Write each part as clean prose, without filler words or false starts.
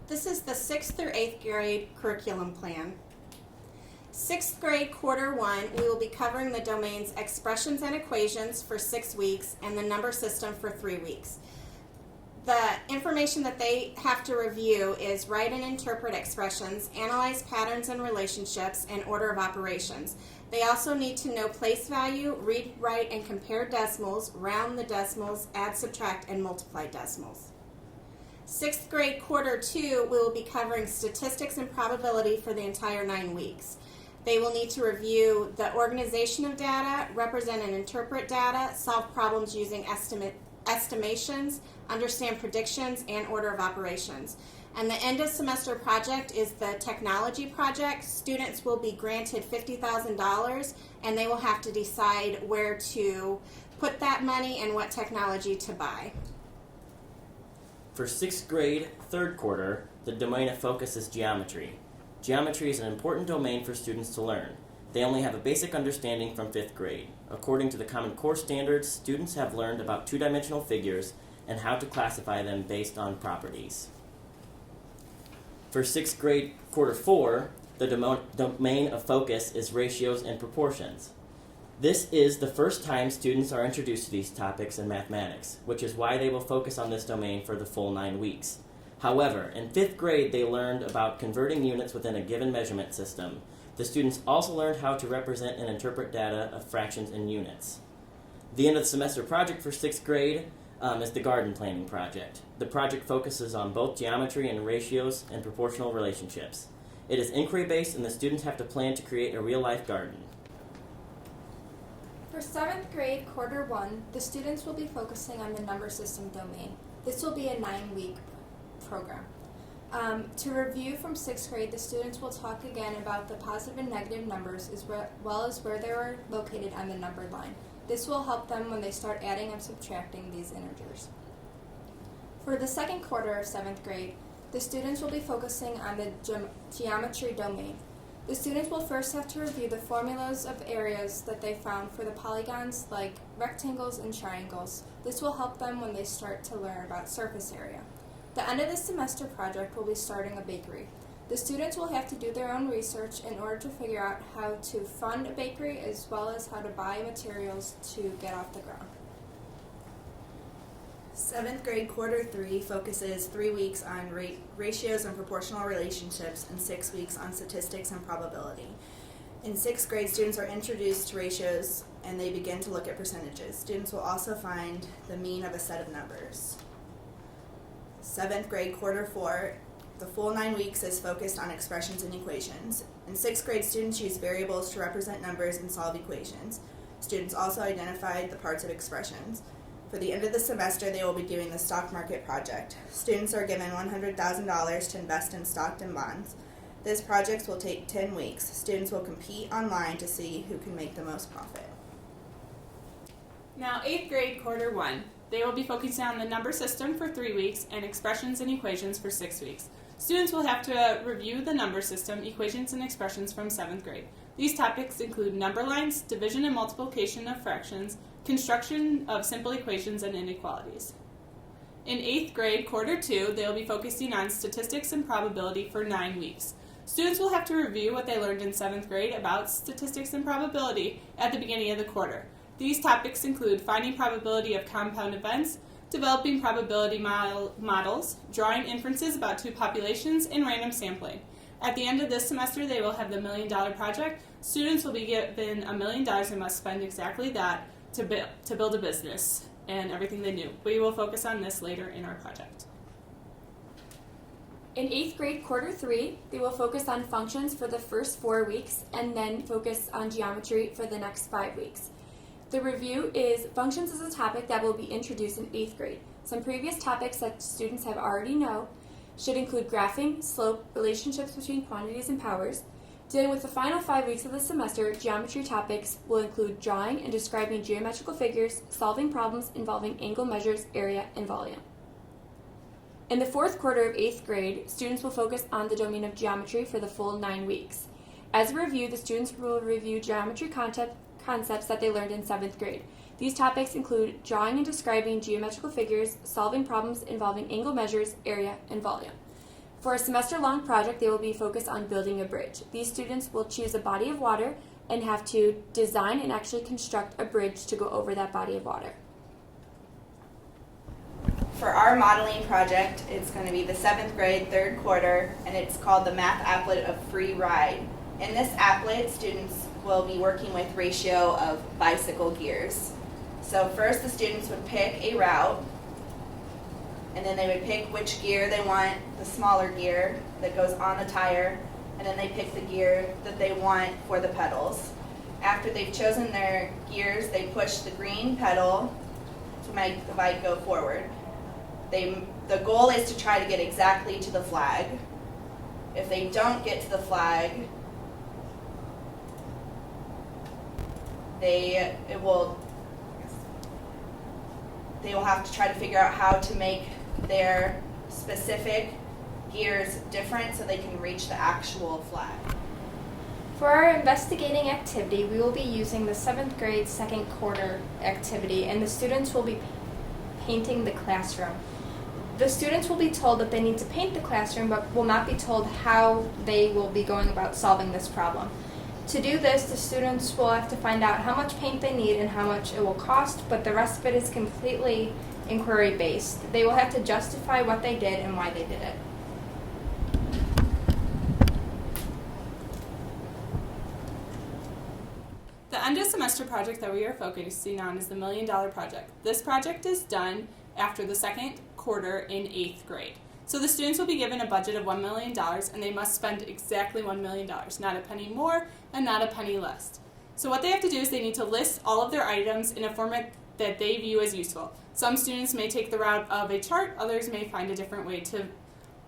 This is the 6th through 8th grade curriculum plan. 6th grade quarter 1, we will be covering the domains expressions and equations for 6 weeks and the number system for 3 weeks. The information that they have to review is write and interpret expressions, analyze patterns and relationships, and order of operations. They also need to know place value, read, write, and compare decimals, round the decimals, add, subtract, and multiply decimals. 6th grade quarter 2, we will be covering statistics and probability for the entire 9 weeks. They will need to review the organization of data, represent and interpret data, solve problems using estimations, understand predictions, and order of operations. And the end of semester project is the technology project. Students will be granted $50,000 and they will have to decide where to put that money and what technology to buy. For 6th grade, 3rd quarter, the domain of focus is geometry. Geometry is an important domain for students to learn. They only have a basic understanding from 5th grade. According to the Common Core standards, students have learned about two-dimensional figures and how to classify them based on properties. For 6th grade, quarter 4, the domain of focus is ratios and proportions. This is the first time students are introduced to these topics in mathematics, which is why they will focus on this domain for the full 9 weeks. However, in 5th grade, they learned about converting units within a given measurement system. The students also learned how to represent and interpret data of fractions in units. The end of the semester project for 6th grade is the garden planning project. The project focuses on both geometry and ratios and proportional relationships. It is inquiry-based, and the students have to plan to create a real-life garden. For 7th grade, quarter 1, the students will be focusing on the number system domain. This will be a 9-week program. To review from 6th grade, the students will talk again about the positive and negative numbers as well as where they are located on the numbered line. This will help them when they start adding and subtracting these integers. For the 2nd quarter of 7th grade, the students will be focusing on the geometry domain. The students will first have to review the formulas of areas that they found for the polygons like rectangles and triangles. This will help them when they start to learn about surface area. The end of the semester project will be starting a bakery. The students will have to do their own research in order to figure out how to fund a bakery as well as how to buy materials to get off the ground. 7th grade quarter 3 focuses 3 weeks on ratios and proportional relationships and 6 weeks on statistics and probability. In 6th grade, students are introduced to ratios and they begin to look at percentages. Students will also find the mean of a set of numbers. 7th grade quarter 4, the full 9 weeks is focused on expressions and equations. In 6th grade, students use variables to represent numbers and solve equations. Students also identified the parts of expressions. For the end of the semester, they will be doing the stock market project. Students are given $100,000 to invest in stocks and bonds. This project will take 10 weeks. Students will compete online to see who can make the most profit. Now 8th grade quarter 1. They will be focusing on the number system for 3 weeks and expressions and equations for 6 weeks. Students will have to review the number system, equations, and expressions from 7th grade. These topics include number lines, division and multiplication of fractions, construction of simple equations, and inequalities. In 8th grade, quarter 2, they will be focusing on statistics and probability for 9 weeks. Students will have to review what they learned in 7th grade about statistics and probability at the beginning of the quarter. These topics include finding probability of compound events, developing probability models, drawing inferences about two populations, and random sampling. At the end of this semester, they will have the $1 million project. Students will be given $1 million and must spend exactly that to build a business and everything they knew. We will focus on this later in our project. In 8th grade quarter 3, they will focus on functions for the first 4 weeks and then focus on geometry for the next 5 weeks. The review is functions is a topic that will be introduced in 8th grade. Some previous topics that students have already know should include graphing, slope, relationships between quantities and powers. Dealing with the final 5 weeks of the semester, geometry topics will include drawing and describing geometrical figures, solving problems involving angle measures, area, and volume. In the 4th quarter of 8th grade, students will focus on the domain of geometry for the full 9 weeks. As a review, the students will review geometry concepts that they learned in 7th grade. These topics include drawing and describing geometrical figures, solving problems involving angle measures, area, and volume. For a semester-long project, they will be focused on building a bridge. These students will choose a body of water and have to design and actually construct a bridge to go over that body of water. For our modeling project, it's going to be the 7th grade, 3rd quarter, and it's called the Math Applet of Free Ride. In this applet, students will be working with ratio of bicycle gears. So first the students would pick a route, and then they would pick which gear they want, the smaller gear that goes on the tire, and then they pick the gear that they want for the pedals. After they've chosen their gears, they push the green pedal to make the bike go forward. The goal is to try to get exactly to the flag. If they don't get to the flag, they will have to try to figure out how to make their specific gears different so they can reach the actual flag. For our investigating activity, we will be using the 7th grade 2nd quarter activity, and the students will be painting the classroom. The students will be told that they need to paint the classroom, but will not be told how they will be going about solving this problem. To do this, the students will have to find out how much paint they need and how much it will cost, but the rest of it is completely inquiry-based. They will have to justify what they did and why they did it. The end of semester project that we are focusing on is the $1 Million Project. This project is done after the 2nd quarter in 8th grade. So the students will be given a budget of $1 million and they must spend exactly $1 million, not a penny more and not a penny less. So what they have to do is they need to list all of their items in a format that they view as useful. Some students may take the route of a chart, others may find a different way to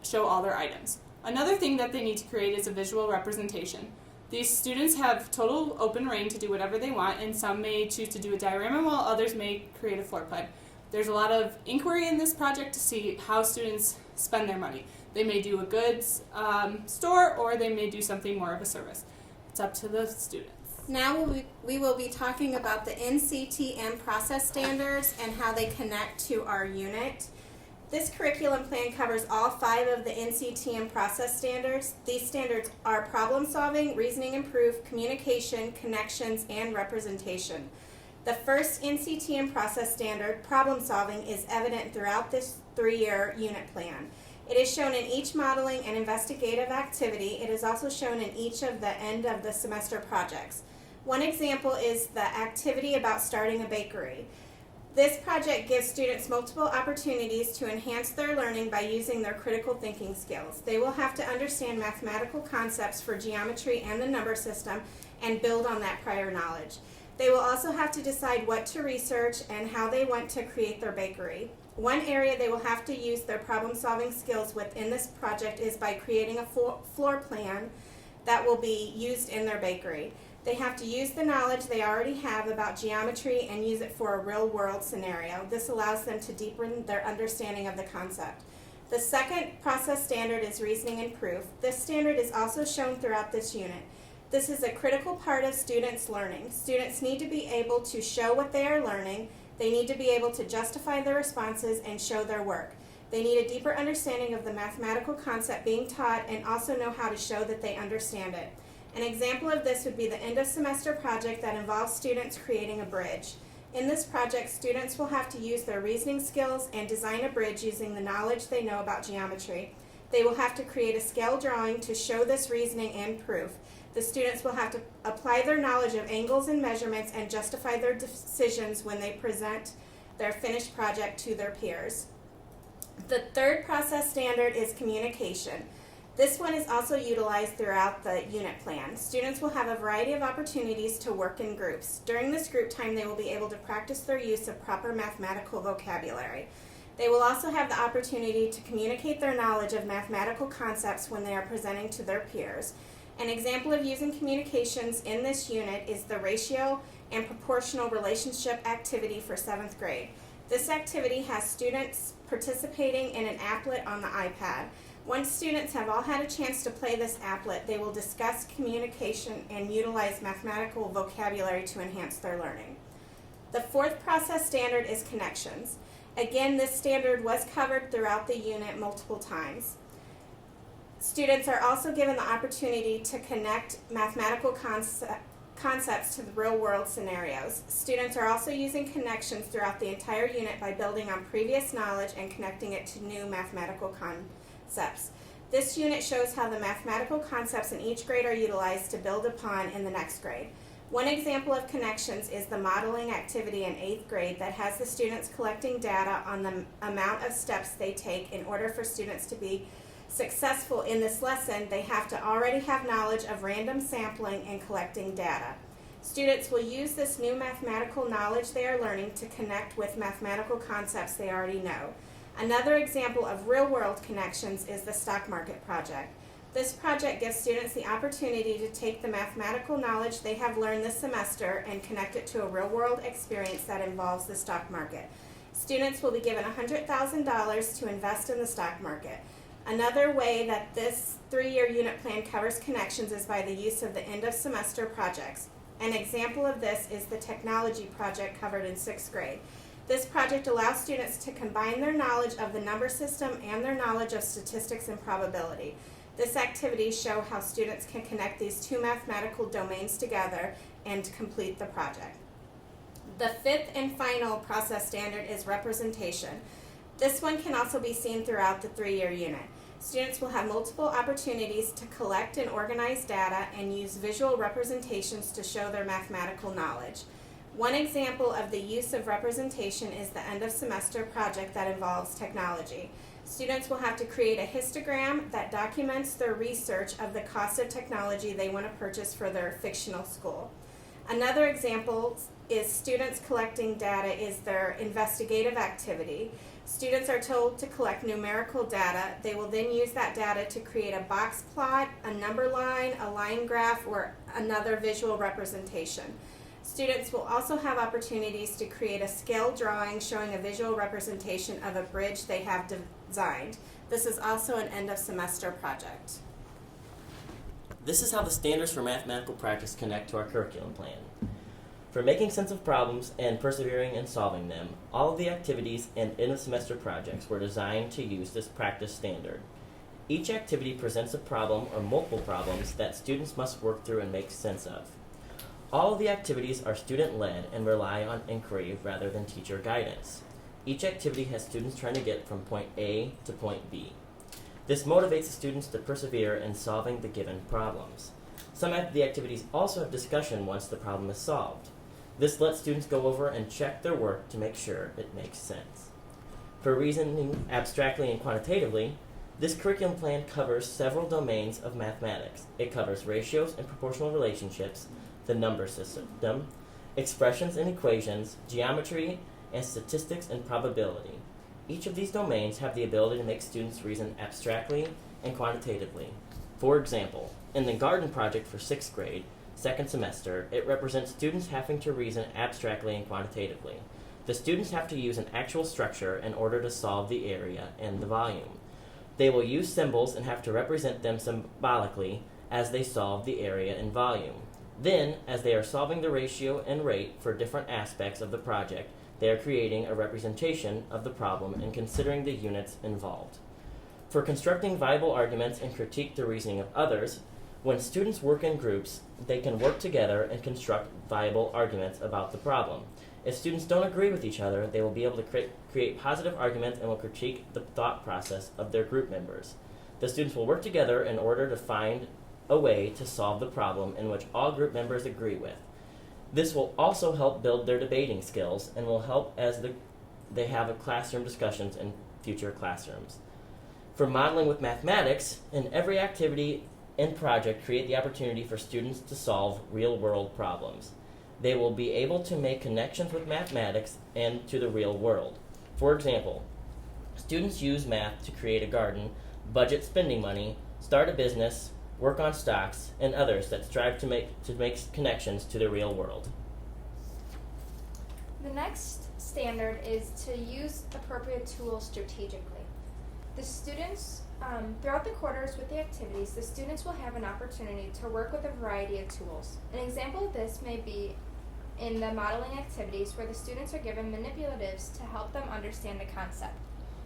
show all their items. Another thing that they need to create is a visual representation. These students have total open reign to do whatever they want, and some may choose to do a diorama while others may create a floor plan. There's a lot of inquiry in this project to see how students spend their money. They may do a goods store, or they may do something more of a service. It's up to the students. Now we will be talking about the NCTM process standards and how they connect to our unit. This curriculum plan covers all 5 of the NCTM process standards. These standards are problem solving, reasoning and proof, communication, connections, and representation. The first NCTM process standard, problem solving, is evident throughout this 3-year unit plan. It is shown in each modeling and investigative activity. It is also shown in each of the end of the semester projects. One example is the activity about starting a bakery. This project gives students multiple opportunities to enhance their learning by using their critical thinking skills. They will have to understand mathematical concepts for geometry and the number system and build on that prior knowledge. They will also have to decide what to research and how they want to create their bakery. One area they will have to use their problem-solving skills within this project is by creating a floor plan that will be used in their bakery. They have to use the knowledge they already have about geometry and use it for a real-world scenario. This allows them to deepen their understanding of the concept. The second process standard is reasoning and proof. This standard is also shown throughout this unit. This is a critical part of students' learning. Students need to be able to show what they are learning. They need to be able to justify their responses and show their work. They need a deeper understanding of the mathematical concept being taught and also know how to show that they understand it. An example of this would be the end of semester project that involves students creating a bridge. In this project, students will have to use their reasoning skills and design a bridge using the knowledge they know about geometry. They will have to create a scale drawing to show this reasoning and proof. The students will have to apply their knowledge of angles and measurements and justify their decisions when they present their finished project to their peers. The third process standard is communication. This one is also utilized throughout the unit plan. Students will have a variety of opportunities to work in groups. During this group time, they will be able to practice their use of proper mathematical vocabulary. They will also have the opportunity to communicate their knowledge of mathematical concepts when they are presenting to their peers. An example of using communications in this unit is the ratio and proportional relationship activity for 7th grade. This activity has students participating in an applet on the iPad. Once students have all had a chance to play this applet, they will discuss communication and utilize mathematical vocabulary to enhance their learning. The fourth process standard is connections. Again, this standard was covered throughout the unit multiple times. Students are also given the opportunity to connect mathematical concepts to the real-world scenarios. Students are also using connections throughout the entire unit by building on previous knowledge and connecting it to new mathematical concepts. This unit shows how the mathematical concepts in each grade are utilized to build upon in the next grade. One example of connections is the modeling activity in 8th grade that has the students collecting data on the amount of steps they take. In order for students to be successful in this lesson, they have to already have knowledge of random sampling and collecting data. Students will use this new mathematical knowledge they are learning to connect with mathematical concepts they already know. Another example of real-world connections is the stock market project. This project gives students the opportunity to take the mathematical knowledge they have learned this semester and connect it to a real-world experience that involves the stock market. Students will be given $100,000 to invest in the stock market. Another way that this 3-year unit plan covers connections is by the use of the end-of-semester projects. An example of this is the technology project covered in 6th grade. This project allows students to combine their knowledge of the number system and their knowledge of statistics and probability. This activity shows how students can connect these two mathematical domains together and complete the project. The 5th and final process standard is representation. This one can also be seen throughout the 3-year unit. Students will have multiple opportunities to collect and organize data and use visual representations to show their mathematical knowledge. One example of the use of representation is the end-of-semester project that involves technology. Students will have to create a histogram that documents their research of the cost of technology they want to purchase for their fictional school. Another example is students collecting data is their investigative activity. Students are told to collect numerical data. They will then use that data to create a box plot, a number line, a line graph, or another visual representation. Students will also have opportunities to create a scale drawing showing a visual representation of a bridge they have designed. This is also an end-of-semester project. This is how the standards for mathematical practice connect to our curriculum plan. For making sense of problems and persevering in solving them, all of the activities and end-of-semester projects were designed to use this practice standard. Each activity presents a problem or multiple problems that students must work through and make sense of. All of the activities are student-led and rely on inquiry rather than teacher guidance. Each activity has students trying to get from point A to point B. This motivates the students to persevere in solving the given problems. Some of the activities also have discussion once the problem is solved. This lets students go over and check their work to make sure it makes sense. For reasoning abstractly and quantitatively, this curriculum plan covers several domains of mathematics. It covers ratios and proportional relationships, the number system, expressions and equations, geometry, and statistics and probability. Each of these domains have the ability to make students reason abstractly and quantitatively. For example, in the garden project for 6th grade, 2nd semester, it represents students having to reason abstractly and quantitatively. The students have to use an actual structure in order to solve the area and the volume. They will use symbols and have to represent them symbolically as they solve the area and volume. Then, as they are solving the ratio and rate for different aspects of the project, they are creating a representation of the problem and considering the units involved. For constructing viable arguments and critique the reasoning of others, when students work in groups, they can work together and construct viable arguments about the problem. If students don't agree with each other, they will be able to create positive arguments and will critique the thought process of their group members. The students will work together in order to find a way to solve the problem in which all group members agree with. This will also help build their debating skills and will help as they have classroom discussions in future classrooms. For modeling with mathematics, in every activity and project create the opportunity for students to solve real-world problems. They will be able to make connections with mathematics and to the real world. For example, students use math to create a garden, budget spending money, start a business, work on stocks, and others that strive to make connections to the real world. The next standard is to use appropriate tools strategically. The students, throughout the quarters with the activities, the students will have an opportunity to work with a variety of tools. An example of this may be in the modeling activities where the students are given manipulatives to help them understand a concept.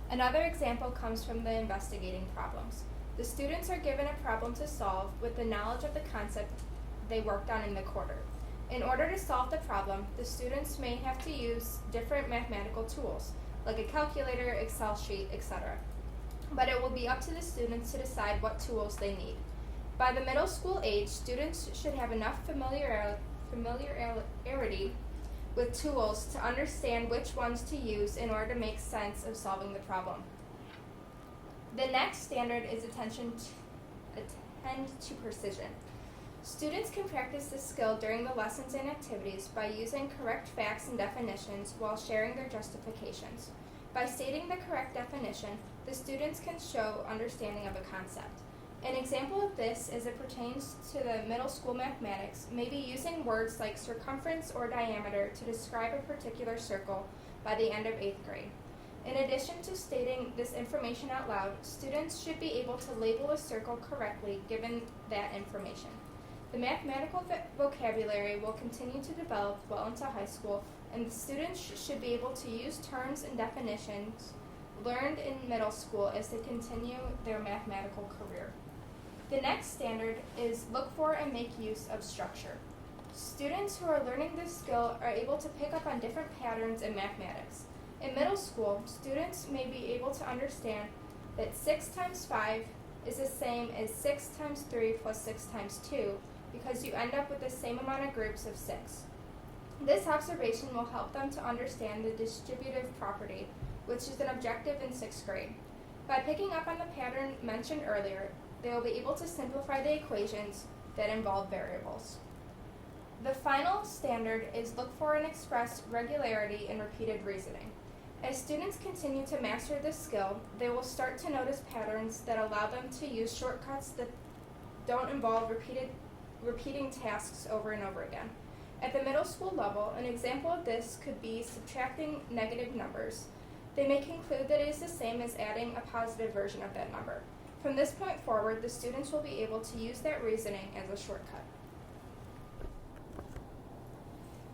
Another example comes from the investigating problems. The students are given a problem to solve with the knowledge of the concept they worked on in the quarter. In order to solve the problem, the students may have to use different mathematical tools, like a calculator, Excel sheet, etc. But it will be up to the students to decide what tools they need. By the middle school age, students should have enough familiarity with tools to understand which ones to use in order to make sense of solving the problem. The next standard is attend to precision. Students can practice this skill during the lessons and activities by using correct facts and definitions while sharing their justifications. By stating the correct definition, the students can show understanding of a concept. An example of this, as it pertains to the middle school mathematics, may be using words like circumference or diameter to describe a particular circle by the end of 8th grade. In addition to stating this information out loud, students should be able to label a circle correctly given that information. The mathematical vocabulary will continue to develop well into high school, and the students should be able to use terms and definitions learned in middle school as they continue their mathematical career. The next standard is look for and make use of structure. Students who are learning this skill are able to pick up on different patterns in mathematics. In middle school, students may be able to understand that 6 times 5 is the same as 6 times 3 plus 6 times 2 because you end up with the same amount of groups of 6. This observation will help them to understand the distributive property, which is an objective in 6th grade. By picking up on the pattern mentioned earlier, they will be able to simplify the equations that involve variables. The final standard is look for and express regularity in repeated reasoning. As students continue to master this skill, they will start to notice patterns that allow them to use shortcuts that don't involve repeating tasks over and over again. At the middle school level, an example of this could be subtracting negative numbers. They may conclude that it is the same as adding a positive version of that number. From this point forward, the students will be able to use that reasoning as a shortcut.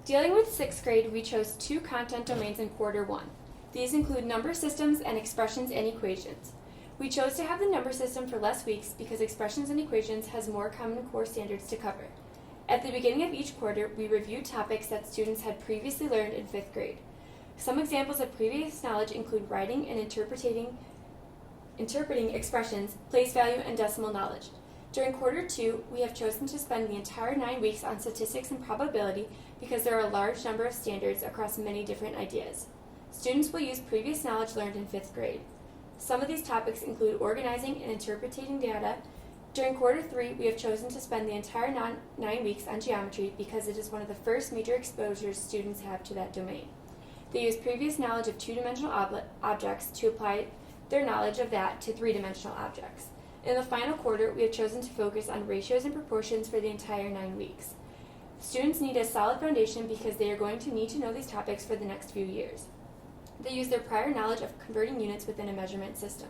Dealing with 6th grade, we chose 2 content domains in quarter 1. These include number systems and expressions and equations. We chose to have the number system for less weeks because expressions and equations has more common core standards to cover. At the beginning of each quarter, we reviewed topics that students had previously learned in 5th grade. Some examples of previous knowledge include writing and interpreting expressions, place value, and decimal knowledge. During quarter 2, we have chosen to spend the entire 9 weeks on statistics and probability because there are a large number of standards across many different ideas. Students will use previous knowledge learned in 5th grade. Some of these topics include organizing and interpreting data. During quarter 3, we have chosen to spend the entire 9 weeks on geometry because it is one of the first major exposures students have to that domain. They use previous knowledge of 2-dimensional objects to apply their knowledge of that to 3-dimensional objects. In the final quarter, we have chosen to focus on ratios and proportions for the entire 9 weeks. Students need a solid foundation because they are going to need to know these topics for the next few years. They use their prior knowledge of converting units within a measurement system.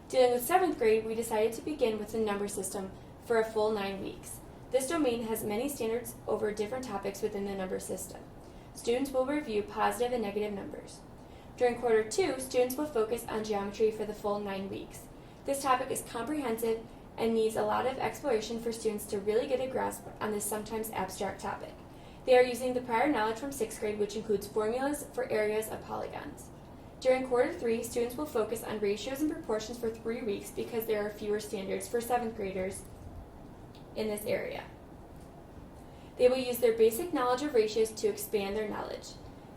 Dealing with 7th grade, we decided to begin with the number system for a full 9 weeks. This domain has many standards over different topics within the number system. Students will review positive and negative numbers. During quarter 2, students will focus on geometry for the full 9 weeks. This topic is comprehensive and needs a lot of exploration for students to really get a grasp on this sometimes abstract topic. They are using the prior knowledge from 6th grade, which includes formulas for areas of polygons. During quarter 3, students will focus on ratios and proportions for 3 weeks because there are fewer standards for 7th graders in this area. They will use their basic knowledge of ratios to expand their knowledge.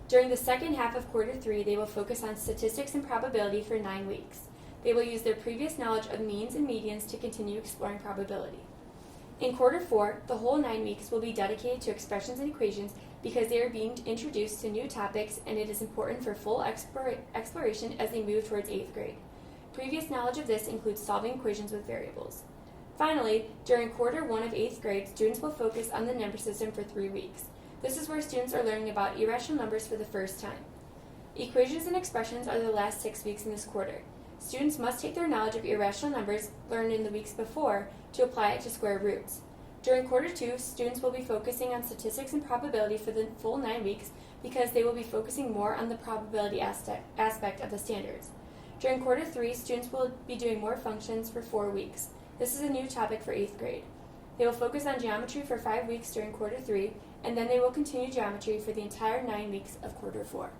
During the second half of quarter 3, they will focus on statistics and probability for 9 weeks. They will use their previous knowledge of means and medians to continue exploring probability. In quarter 4, the whole 9 weeks will be dedicated to expressions and equations because they are being introduced to new topics and it is important for full exploration as they move towards 8th grade. Previous knowledge of this includes solving equations with variables. Finally, during quarter 1 of 8th grade, students will focus on the number system for 3 weeks. This is where students are learning about irrational numbers for the first time. Equations and expressions are the last 6 weeks in this quarter. Students must take their knowledge of irrational numbers learned in the weeks before to apply it to square roots. During quarter 2, students will be focusing on statistics and probability for the full 9 weeks because they will be focusing more on the probability aspect of the standards. During quarter 3, students will be doing more functions for 4 weeks. This is a new topic for 8th grade. They will focus on geometry for 5 weeks during quarter 3, and then they will continue geometry for the entire 9 weeks of quarter 4.